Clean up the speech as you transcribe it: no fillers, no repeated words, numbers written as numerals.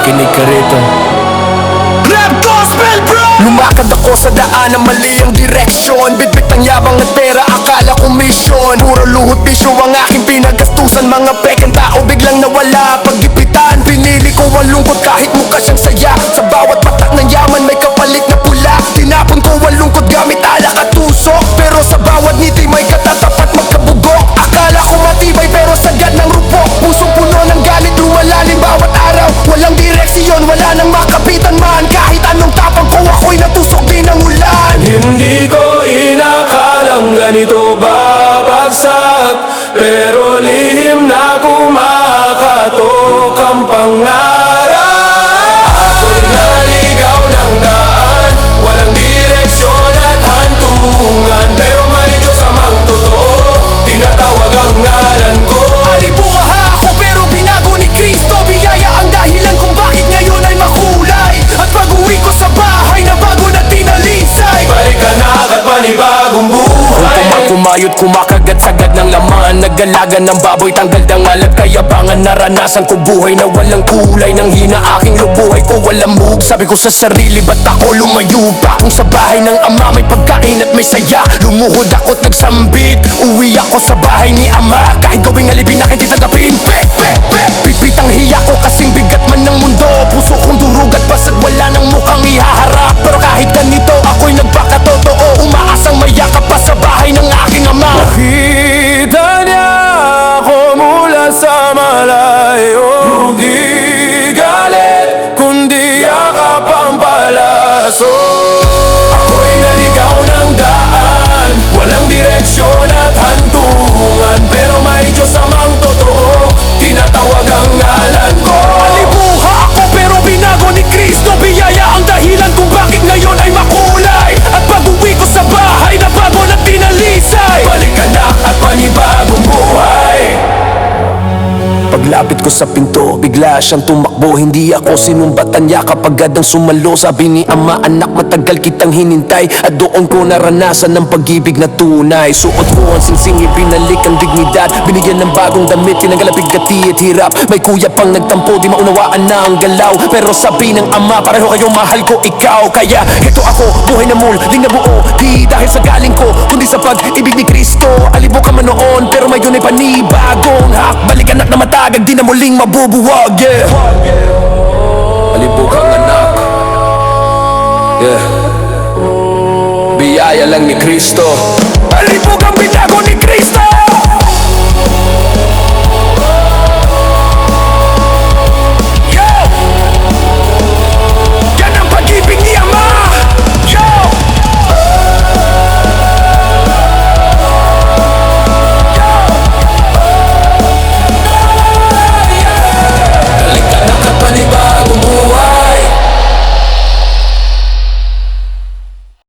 makikinig ka rito. Rap gospel bro! Lumakad ako sa daan ng mali ang direksyon. Bitbit ang yabang at pera, akala ko mission. Puro luhot bisyo ang aking pinagastusan. Mga pekeng tao biglang nawala paggipitan. Pinili ko ang lungkot kahit mukha siyang saya. Sa bawat patak ng yaman may kapalit na pula. Tinapon ko ang lungkot gamit alak at tusok. Pero sa bawat ngiti may katatapat magkabugok. Akala ko matibay pero sagad ng rupok. Pusong puno ng galit, lumalalim bawat araw. Walang direksyon, wala nang makapitan man. Kahit anong tapang ko, ako'y natusok din ng ulan. Hindi ko inakalang ganito babagsak, pero lihim na kumakatok ang pangarap. Ako'y naligaw ng daan, walang direksyon at hantungan, pero may Diyos amang totoo, tinatawag ang ngalan ko. Alibuha ako pero binago ni Kristo. Biyaya ang dahilan kung bakit ngayon ay makulay. At pag-uwi ko sa bahay na bago na tinalisay. Balik ka na at panibagong buhay. Kumayot, kumakagat-sagad ng laman. Nagalaga ng baboy, tanggal dangal at kayabangan. Naranasan ko buhay na walang kulay. Nang hina aking lubuhay ko walang move. Sabi ko sa sarili, ba't ako lumayo pa? Kung sa bahay ng ama may pagkain at may saya. Lumuhod ako't nagsambit, uwi ako sa bahay ni ama. Kahit gawing alipin akin titagapin. Pipitang hiya ko kasing bigat man ng mundo. Puso kong durug at basag, wala nang mukhang ihaharap. Pero kahit ganito ako'y nagpakatotoo. Umaasang mayakap pa sa bahay ng aking ama. Nakita niya ako mula sa malayo. Hindi galit, kundi yakap ang palaso. Ako'y naligaw ng daan, walang direksyon at hantungan, pero may Diyos amang totoo, tinatawag ang ngalan ko. Alibuha ako pero binago ni Kristo. Biyaya ang dahilan kung bakit ngayon ay makulay. At pag-uwi ko sa bahay na bago na tinalisay. Balik ka na at panibagong buhay. Paglapit ko sa pinto, bigla siyang tumakbo. Hindi ako sinumbatan niya kapag agad ang sumalo. Sabi ni ama, anak matagal kitang hinintay. At doon ko naranasan ng pag-ibig na tunay. Suot ko ang singsing, ibinalik ang dignidad. Binigyan ng bagong damit, tinanggal ang bigati at hirap. May kuya pang nagtampo, di maunawaan na ang galaw. Pero sabi ng ama, pareho kayo, mahal ko ikaw. Kaya ito ako, buhay na muling nabuo. Di dahil sa galing ko, kundi sa pag-ibig ni Kristo. Alibo ka man noon, pero may yun ay panibagong hakbalik anak na matagag, di na muling mabubuwag. Yeah, alibog kang anak. Yeah, biyaya lang ni Kristo. Alibog ang